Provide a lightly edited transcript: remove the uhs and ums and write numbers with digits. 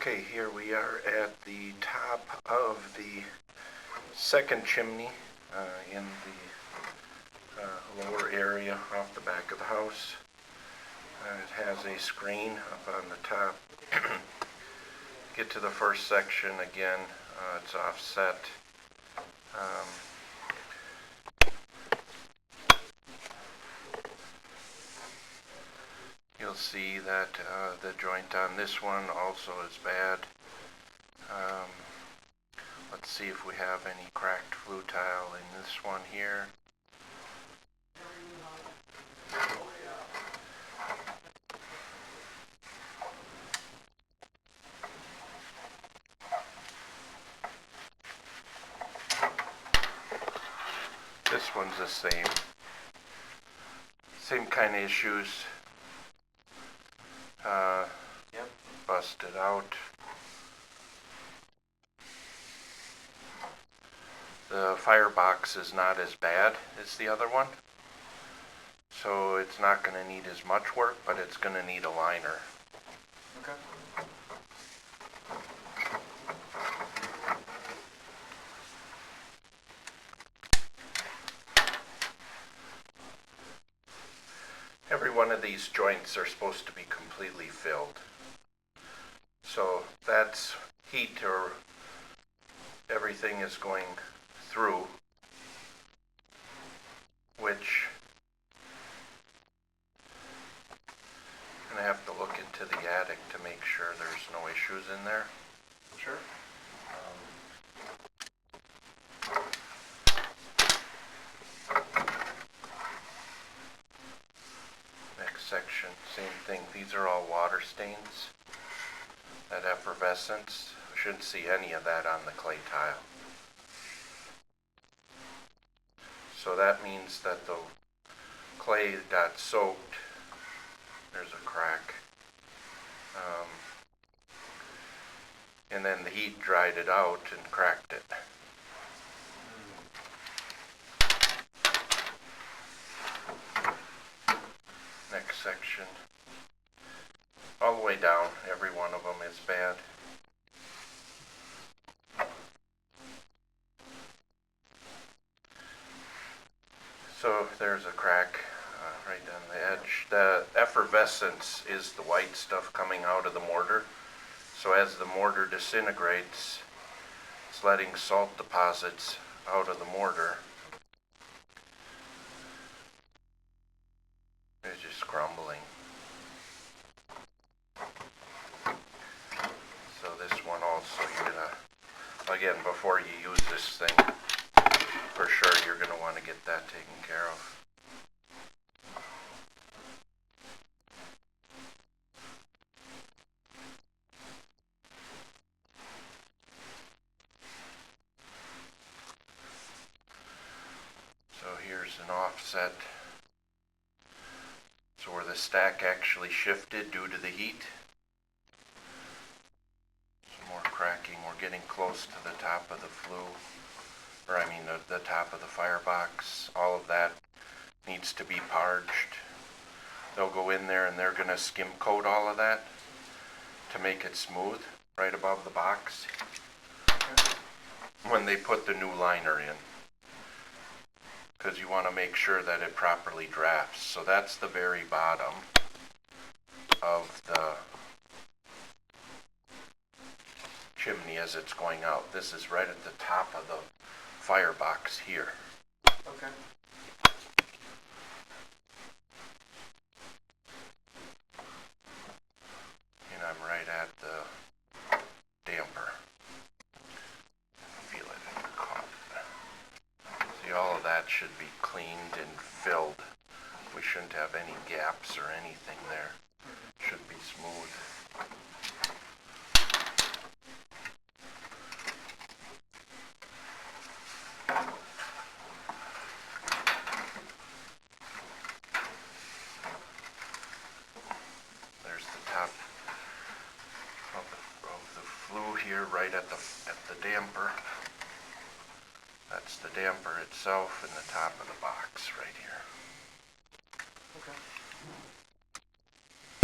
Okay, here we are at the top of the second chimney in the lower area off the back of the house. It has a screen up on the top. Get to the first section again, it's offset. You'll see that the joint on this one also is bad. Let's see if we have any cracked flue tile in this one here. This one's the same kind of issues. Yep. Busted out. The firebox is not as bad as the other one, so it's not going to need as much work, but it's going to need a liner. Okay. Every one of these joints are supposed to be completely filled. So that's heat or everything is going through, which I'm going to have to look into the attic to make sure there's no issues in there. Sure. Next section, same thing. These are all water stains. That effervescence, I shouldn't see any of that on the clay tile. So that means that the clay got soaked. There's a crack. And then the heat dried it out and cracked it. Next section. All the way down, every one of them is bad. So there's a crack right down the edge. The effervescence is the white stuff coming out of the mortar. So as the mortar disintegrates, it's letting salt deposits out of the mortar. It's just crumbling. So this one also, you're gonna, again, before you use this thing, for sure you're gonna want to get that taken care of. So here's an offset. So where the stack actually shifted due to the heat. Some more cracking. We're getting close to the top of the flue. Or I mean the top of the firebox. All of that needs to be parged. They'll go in there and they're going to skim coat all of that to make it smooth right above the box when they put the new liner in, because you want to make sure that it properly drafts. So that's the very bottom of the chimney as it's going out. This is right at the top of the firebox here. Okay. And I'm right at the damper. Feel it in the cup. See, all of that should be cleaned and filled. We shouldn't have any gaps or anything there. Should be smooth. There's the top of the flue here, right at the damper. That's the damper itself and the top of the box right here.